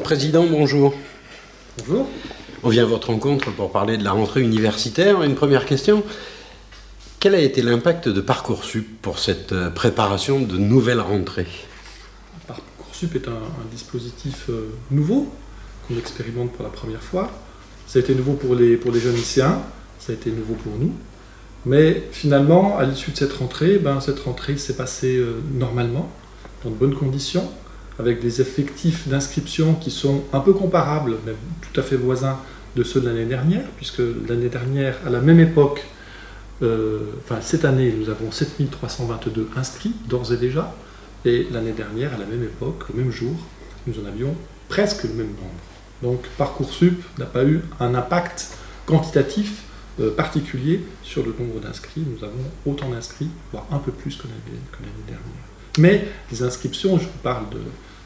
Président, bonjour. Bonjour. On vient à votre rencontre pour parler de la rentrée universitaire. Une première question. Quel a été l'impact de Parcoursup pour cette préparation de nouvelles rentrées? Parcoursup est un dispositif nouveau qu'on expérimente pour la première fois. Ça a été nouveau pour les jeunes lycéens, ça a été nouveau pour nous. Mais finalement, à l'issue de cette rentrée s'est passée normalement, dans de bonnes conditions, avec des effectifs d'inscription qui sont un peu comparables, même tout à fait voisins de ceux de l'année dernière, puisque l'année dernière, à la même époque, cette année, nous avons 7322 inscrits, d'ores et déjà, et l'année dernière, à la même époque, au même jour, nous en avions presque le même nombre. Donc Parcoursup n'a pas eu un impact quantitatif particulier sur le nombre d'inscrits. Nous avons autant d'inscrits, voire un peu plus que l'année dernière. Mais les inscriptions, je vous parle de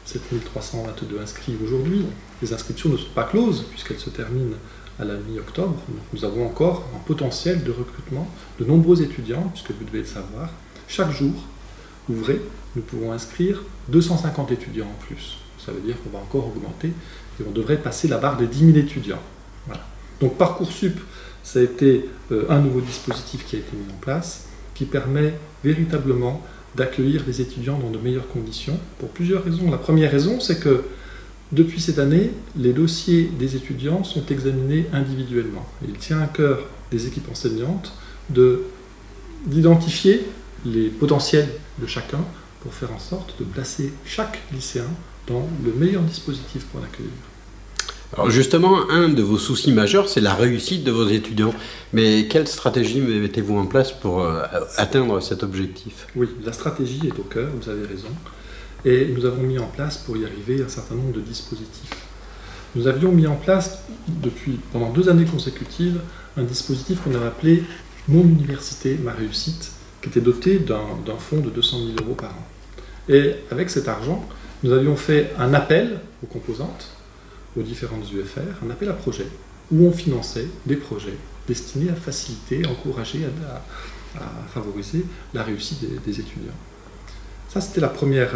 7322 inscrits aujourd'hui, les inscriptions ne sont pas closes puisqu'elles se terminent à la mi-octobre. Nous avons encore un potentiel de recrutement de nombreux étudiants, puisque vous devez le savoir. Chaque jour ouvré, nous pouvons inscrire 250 étudiants en plus. Ça veut dire qu'on va encore augmenter et on devrait passer la barre des 10 000 étudiants. Voilà. Donc Parcoursup, ça a été un nouveau dispositif qui a été mis en place, qui permet véritablement d'accueillir les étudiants dans de meilleures conditions, pour plusieurs raisons. La première raison, c'est que depuis cette année, les dossiers des étudiants sont examinés individuellement. Il tient à cœur des équipes enseignantes d'identifier les potentiels de chacun pour faire en sorte de placer chaque lycéen dans le meilleur dispositif pour l'accueillir. Alors justement, un de vos soucis majeurs, c'est la réussite de vos étudiants. Mais quelle stratégie mettez-vous en place pour atteindre cet objectif? Oui, la stratégie est au cœur, vous avez raison. Et nous avons mis en place pour y arriver un certain nombre de dispositifs. Nous avions mis en place pendant 2 années consécutives un dispositif qu'on avait appelé « Mon université, ma réussite », qui était doté d'un fonds de 200 000 € par an. Et avec cet argent, nous avions fait un appel aux composantes, aux différentes UFR, un appel à projets, où on finançait des projets destinés à faciliter, à encourager, à favoriser la réussite des étudiants. Ça, c'était la première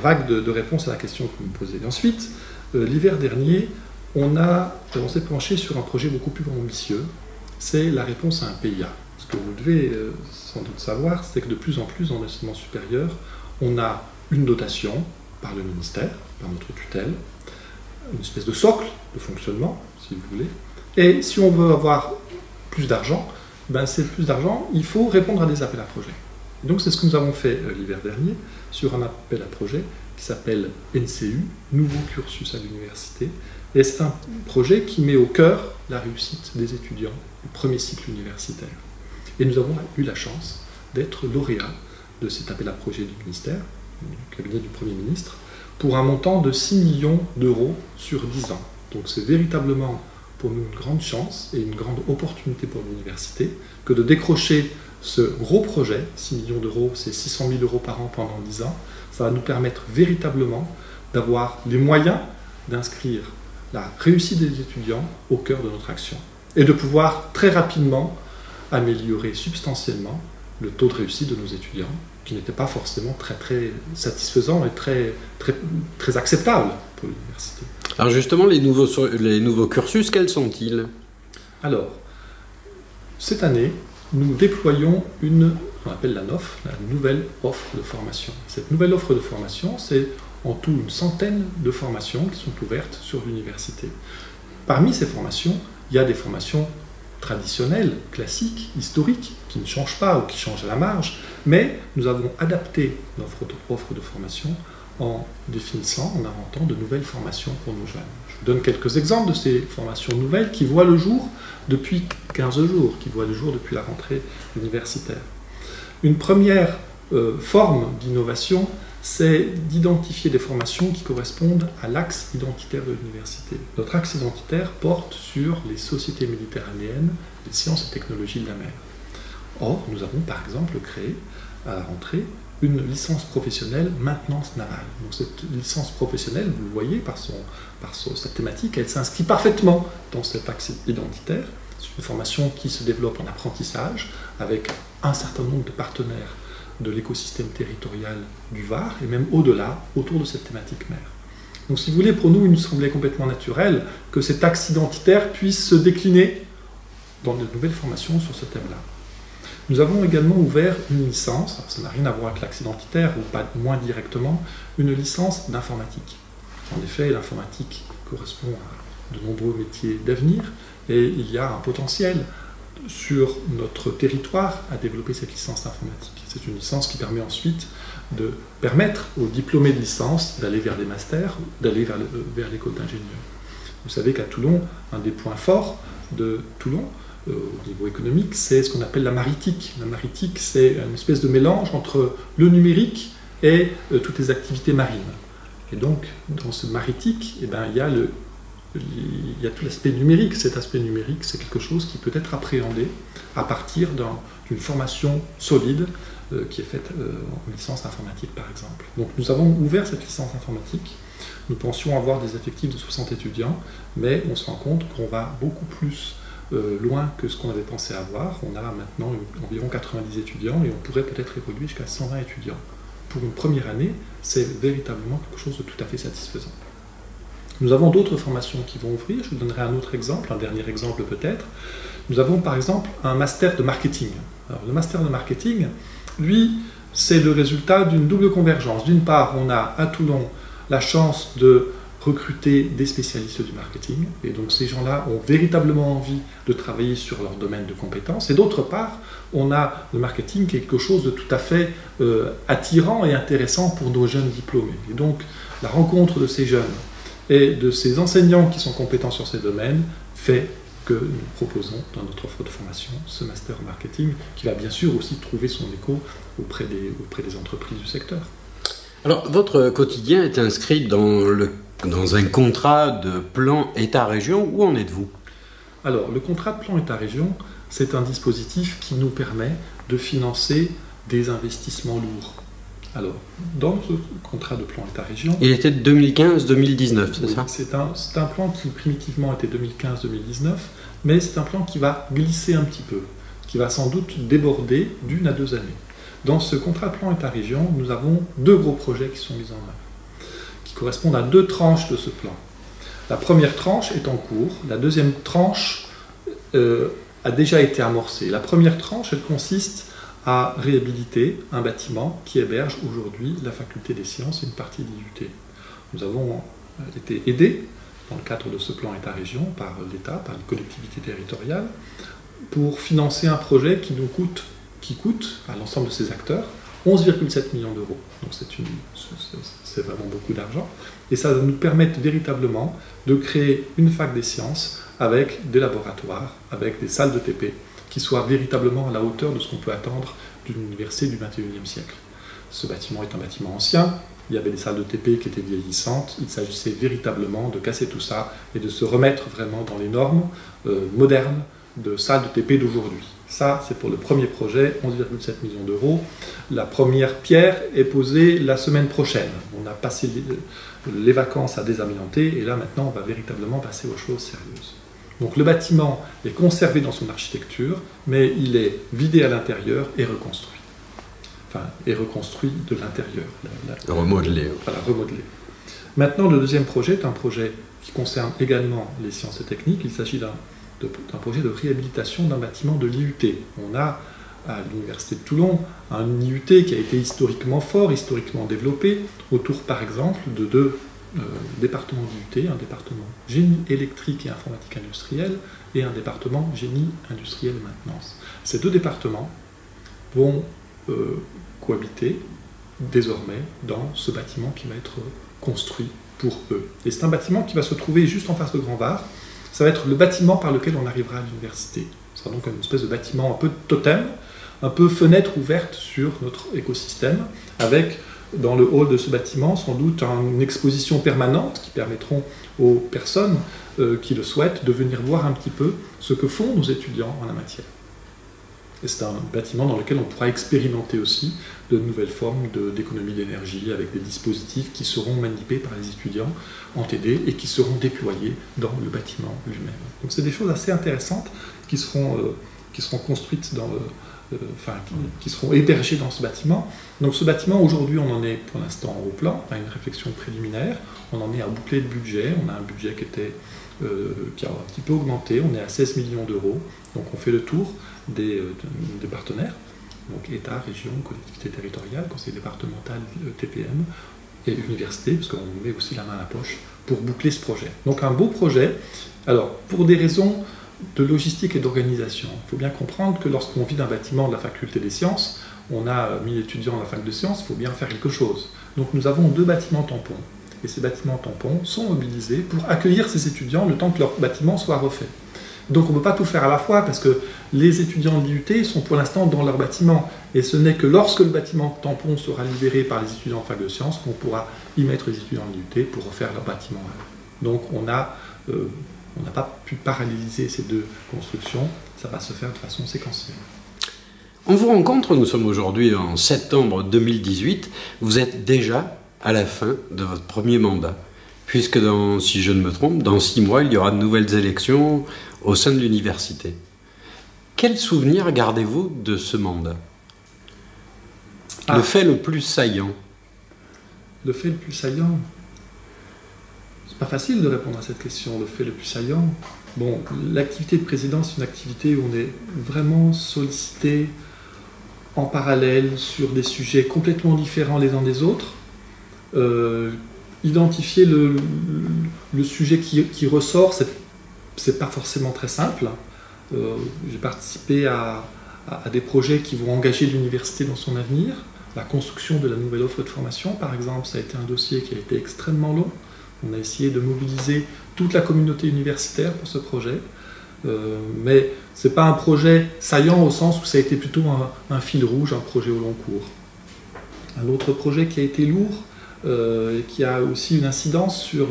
vague de réponse à la question que vous me posez. Et ensuite, l'hiver dernier, on s'est penché sur un projet beaucoup plus ambitieux, c'est la réponse à un PIA. Ce que vous devez sans doute savoir, c'est que de plus en plus dans l'enseignement supérieur, on a une dotation par le ministère, par notre tutelle, une espèce de socle de fonctionnement, si vous voulez. Et si on veut avoir plus d'argent, c'est plus d'argent, il faut répondre à des appels à projets. Et donc c'est ce que nous avons fait l'hiver dernier sur un appel à projet qui s'appelle NCU, Nouveau Cursus à l'Université. Et c'est un projet qui met au cœur la réussite des étudiants du premier cycle universitaire. Et nous avons eu la chance d'être lauréats de cet appel à projet du ministère, du cabinet du Premier ministre, pour un montant de 6 millions d'euros sur 10 ans. Donc c'est véritablement pour nous une grande chance et une grande opportunité pour l'université que de décrocher ce gros projet. 6 millions d'euros, c'est 600 000 € par an pendant 10 ans. Ça va nous permettre véritablement d'avoir les moyens d'inscrire la réussite des étudiants au cœur de notre action et de pouvoir très rapidement améliorer substantiellement le taux de réussite de nos étudiants, qui n'était pas forcément très satisfaisant et très acceptable pour l'université. Alors justement, les nouveaux cursus, quels sont-ils? Alors, cette année, nous déployons qu'on appelle la NOF, la nouvelle offre de formation. Cette nouvelle offre de formation, c'est en tout une centaine de formations qui sont ouvertes sur l'université. Parmi ces formations, il y a des formations traditionnelles, classiques, historiques, qui ne changent pas ou qui changent à la marge, mais nous avons adapté notre offre de formation en définissant, en inventant de nouvelles formations pour nos jeunes. Je vous donne quelques exemples de ces formations nouvelles qui voient le jour depuis 15 jours, qui voient le jour depuis la rentrée universitaire. Une première forme d'innovation, c'est d'identifier des formations qui correspondent à l'axe identitaire de l'université. Notre axe identitaire porte sur les sociétés méditerranéennes, les sciences et technologies de la mer. Or, nous avons par exemple créé à la rentrée une licence professionnelle maintenance navale. Donc cette licence professionnelle, vous le voyez par sa thématique, elle s'inscrit parfaitement dans cet axe identitaire. C'est une formation qui se développe en apprentissage avec un certain nombre de partenaires de l'écosystème territorial du Var et même au-delà, autour de cette thématique mer. Donc si vous voulez, pour nous, il nous semblait complètement naturel que cet axe identitaire puisse se décliner dans de nouvelles formations sur ce thème-là. Nous avons également ouvert une licence, alors ça n'a rien à voir avec l'axe identitaire, ou pas moins directement, une licence d'informatique. En effet, l'informatique correspond à de nombreux métiers d'avenir, et il y a un potentiel sur notre territoire à développer cette licence d'informatique. C'est une licence qui permet ensuite de permettre aux diplômés de licence d'aller vers des masters, d'aller vers l'école d'ingénieurs. Vous savez qu'à Toulon, un des points forts de Toulon, au niveau économique, c'est ce qu'on appelle la maritique. La maritique, c'est une espèce de mélange entre le numérique et toutes les activités marines. Et donc, dans ce maritique, eh ben, il y a tout l'aspect numérique. Cet aspect numérique, c'est quelque chose qui peut être appréhendé à partir d'une formation solide qui est faite en licence informatique, par exemple. Donc, nous avons ouvert cette licence informatique. Nous pensions avoir des effectifs de 60 étudiants, mais on se rend compte qu'on va beaucoup plus loin que ce qu'on avait pensé avoir. On a maintenant environ 90 étudiants et on pourrait peut-être évoluer jusqu'à 120 étudiants. Pour une première année, c'est véritablement quelque chose de tout à fait satisfaisant. Nous avons d'autres formations qui vont ouvrir. Je vous donnerai un autre exemple, un dernier exemple peut-être. Nous avons par exemple un master de marketing. Alors, le master de marketing, lui, c'est le résultat d'une double convergence. D'une part, on a à Toulon la chance de recruter des spécialistes du marketing, et donc ces gens-là ont véritablement envie de travailler sur leur domaine de compétences, et d'autre part, on a le marketing quelque chose de tout à fait attirant et intéressant pour nos jeunes diplômés. Et donc, la rencontre de ces jeunes et de ces enseignants qui sont compétents sur ces domaines fait que nous proposons dans notre offre de formation ce master en marketing, qui va bien sûr aussi trouver son écho auprès des entreprises du secteur. Alors, votre quotidien est inscrit dans un contrat de plan État-région. Où en êtes-vous? Alors, le contrat de plan État-région, c'est un dispositif qui nous permet de financer des investissements lourds. Alors, dans ce contrat de plan État-région... Il était de 2015-2019, c'est oui, ça? c'est un plan qui primitivement était 2015-2019, mais c'est un plan qui va glisser un petit peu, qui va sans doute déborder d'1 à 2 années. Dans ce contrat de plan État-région, nous avons 2 gros projets qui sont mis en œuvre, qui correspondent à 2 tranches de ce plan. La première tranche est en cours, la deuxième tranche a déjà été amorcée. La première tranche, elle consiste à réhabiliter un bâtiment qui héberge aujourd'hui la faculté des sciences et une partie d'IUT. Nous avons été aidés dans le cadre de ce plan État-région par l'État, par les collectivités territoriales, pour financer un projet qui coûte à l'ensemble de ces acteurs 11,7 millions d'euros. Donc c'est vraiment beaucoup d'argent. Et ça va nous permettre véritablement de créer une fac des sciences avec des laboratoires, avec des salles de TP, qui soient véritablement à la hauteur de ce qu'on peut attendre d'une université du XXIe siècle. Ce bâtiment est un bâtiment ancien, il y avait des salles de TP qui étaient vieillissantes, il s'agissait véritablement de casser tout ça et de se remettre vraiment dans les normes modernes de salles de TP d'aujourd'hui. Ça, c'est pour le premier projet, 11,7 millions d'euros. La première pierre est posée la semaine prochaine. On a passé les vacances à désamianter et là maintenant on va véritablement passer aux choses sérieuses. Donc le bâtiment est conservé dans son architecture, mais il est vidé à l'intérieur et reconstruit. Enfin, et reconstruit de l'intérieur. Remodelé. Voilà, remodelé. Maintenant, le deuxième projet est un projet qui concerne également les sciences et techniques. Il s'agit d'un projet de réhabilitation d'un bâtiment de l'IUT. On a à l'Université de Toulon un IUT qui a été historiquement fort, historiquement développé, autour par exemple de 2 départements d'IUT, un département génie électrique et informatique industrielle et un département génie industriel et maintenance. Ces 2 départements vont cohabiter désormais dans ce bâtiment qui va être construit pour eux. Et c'est un bâtiment qui va se trouver juste en face de Grand Var. Ça va être le bâtiment par lequel on arrivera à l'université. Ce sera donc une espèce de bâtiment un peu totem, un peu fenêtre ouverte sur notre écosystème, avec dans le hall de ce bâtiment sans doute une exposition permanente qui permettront aux personnes qui le souhaitent de venir voir un petit peu ce que font nos étudiants en la matière. Et c'est un bâtiment dans lequel on pourra expérimenter aussi de nouvelles formes d'économie d'énergie avec des dispositifs qui seront manipulés par les étudiants en TD et qui seront déployés dans le bâtiment lui-même. Donc c'est des choses assez intéressantes qui seront construites qui seront hébergées dans ce bâtiment. Donc ce bâtiment, aujourd'hui, on en est pour l'instant au plan, on a une réflexion préliminaire, on en est à boucler le budget, on a un budget qui a un petit peu augmenté, on est à 16 millions d'euros, donc on fait le tour des partenaires, donc État, région, collectivité territoriale, conseil départemental, TPM et université, parce qu'on met aussi la main à la poche pour boucler ce projet. Donc un beau projet, alors pour des raisons de logistique et d'organisation. Il faut bien comprendre que lorsqu'on vit d'un bâtiment de la faculté des sciences, on a 1000 étudiants à la fac de sciences, il faut bien faire quelque chose. Donc nous avons 2 bâtiments tampons. Et ces bâtiments tampons sont mobilisés pour accueillir ces étudiants le temps que leur bâtiment soit refait. Donc on ne peut pas tout faire à la fois parce que les étudiants de l'IUT sont pour l'instant dans leur bâtiment. Et ce n'est que lorsque le bâtiment tampon sera libéré par les étudiants en fac de sciences qu'on pourra y mettre les étudiants de l'IUT pour refaire leur bâtiment. Donc on n'a pas pu paralléliser ces 2 constructions, ça va se faire de façon séquentielle. On vous rencontre, nous sommes aujourd'hui en septembre 2018, vous êtes déjà à la fin de votre premier mandat, puisque si je ne me trompe, dans 6 mois, il y aura de nouvelles élections au sein de l'université. Quel souvenir gardez-vous de ce mandat? Le fait le plus saillant? Le fait le plus saillant? C'est pas facile de répondre à cette question, le fait le plus saillant. Bon, l'activité de président, c'est une activité où on est vraiment sollicité en parallèle sur des sujets complètement différents les uns des autres. Identifier le sujet qui ressort, c'est pas forcément très simple. J'ai participé à des projets qui vont engager l'université dans son avenir. La construction de la nouvelle offre de formation, par exemple, ça a été un dossier qui a été extrêmement long. On a essayé de mobiliser toute la communauté universitaire pour ce projet. Mais ce n'est pas un projet saillant au sens où ça a été plutôt un fil rouge, un projet au long cours. Un autre projet qui a été lourd, et qui a aussi une incidence sur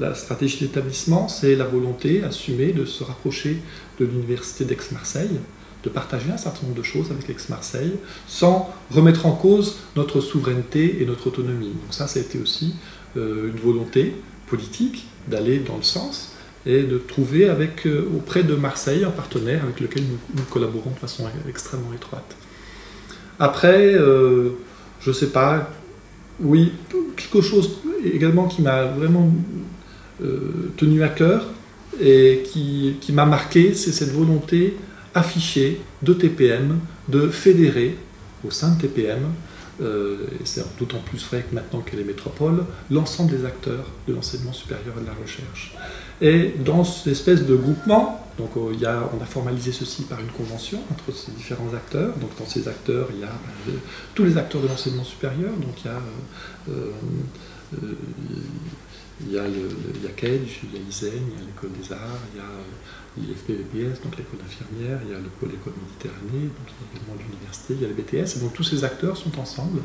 la stratégie de l'établissement, c'est la volonté assumée de se rapprocher de l'université d'Aix-Marseille, de partager un certain nombre de choses avec Aix-Marseille, sans remettre en cause notre souveraineté et notre autonomie. Donc ça a été aussi une volonté politique d'aller dans le sens et de trouver auprès de Marseille un partenaire avec lequel nous collaborons de façon extrêmement étroite. Après, je ne sais pas, oui, quelque chose également qui m'a vraiment tenu à cœur et qui m'a marqué, c'est cette volonté affichée de TPM, de fédérer au sein de TPM, et c'est d'autant plus vrai que maintenant qu'elle est métropole, l'ensemble des acteurs de l'enseignement supérieur et de la recherche. Et dans cette espèce de groupement, donc on a formalisé ceci par une convention entre ces différents acteurs. Donc dans ces acteurs, il y a tous les acteurs de l'enseignement supérieur. Donc il y a CAGE, il y a l'ISEN, il y a l'École des Arts, il y a l'IFP-BPS, donc l'école infirmière, il y a le pôle école Méditerranée, donc il y a également l'université, il y a le BTS, et donc tous ces acteurs sont ensemble,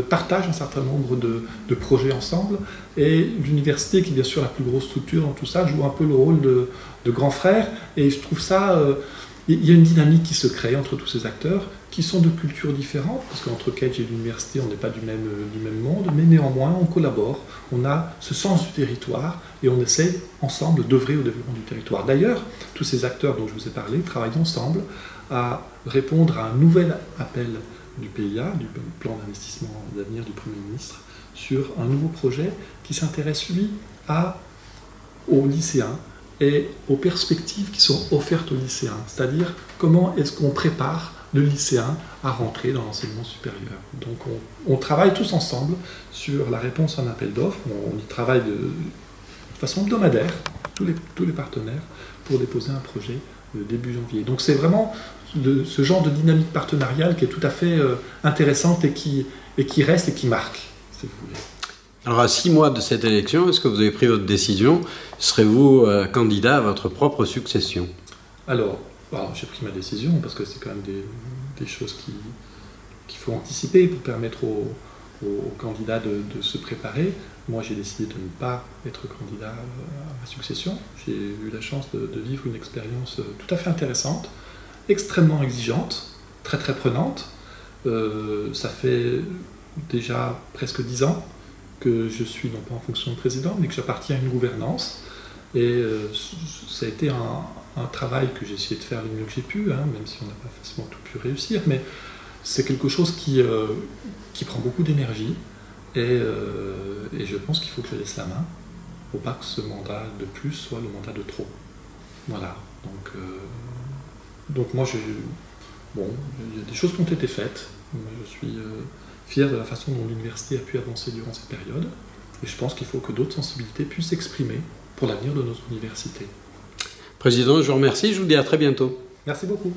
partagent un certain nombre de projets ensemble, et l'université, qui est bien sûr la plus grosse structure dans tout ça, joue un peu le rôle de grand frère, et je trouve ça, il y a une dynamique qui se crée entre tous ces acteurs, qui sont de cultures différentes, parce qu'entre CAGE et l'université, on n'est pas du même monde, mais néanmoins, on collabore, on a ce sens du territoire, et on essaie ensemble d'œuvrer au développement du territoire. D'ailleurs, tous ces acteurs dont je vous ai parlé travaillent ensemble à répondre à un nouvel appel du PIA, du plan d'investissement d'avenir du Premier ministre, sur un nouveau projet qui s'intéresse, lui, aux lycéens et aux perspectives qui sont offertes aux lycéens, c'est-à-dire comment est-ce qu'on prépare le lycéen à rentrer dans l'enseignement supérieur. Donc on travaille tous ensemble sur la réponse à un appel d'offres, on y travaille de façon hebdomadaire, tous les partenaires, pour déposer un projet début janvier. Donc c'est vraiment ce genre de dynamique partenariale qui est tout à fait intéressante et qui reste et qui marque, si vous voulez. Alors à 6 mois de cette élection, est-ce que vous avez pris votre décision? Serez-vous candidat à votre propre succession? Alors, j'ai pris ma décision parce que c'est quand même des choses qu'il faut anticiper pour permettre aux candidats de se préparer. Moi, j'ai décidé de ne pas être candidat à ma succession. J'ai eu la chance de vivre une expérience tout à fait intéressante extrêmement exigeante, très très prenante. Ça fait déjà presque 10 ans que je suis non pas en fonction de président, mais que j'appartiens à une gouvernance. Et ça a été un travail que j'ai essayé de faire le mieux que j'ai pu, hein, même si on n'a pas forcément tout pu réussir, mais c'est quelque chose qui prend beaucoup d'énergie, et je pense qu'il faut que je laisse la main. Il ne faut pas que ce mandat de plus soit le mandat de trop. Voilà. Donc moi, bon, il y a des choses qui ont été faites. Je suis fier de la façon dont l'université a pu avancer durant cette période, et je pense qu'il faut que d'autres sensibilités puissent s'exprimer pour l'avenir de notre université. Président, je vous remercie, je vous dis à très bientôt. Merci beaucoup.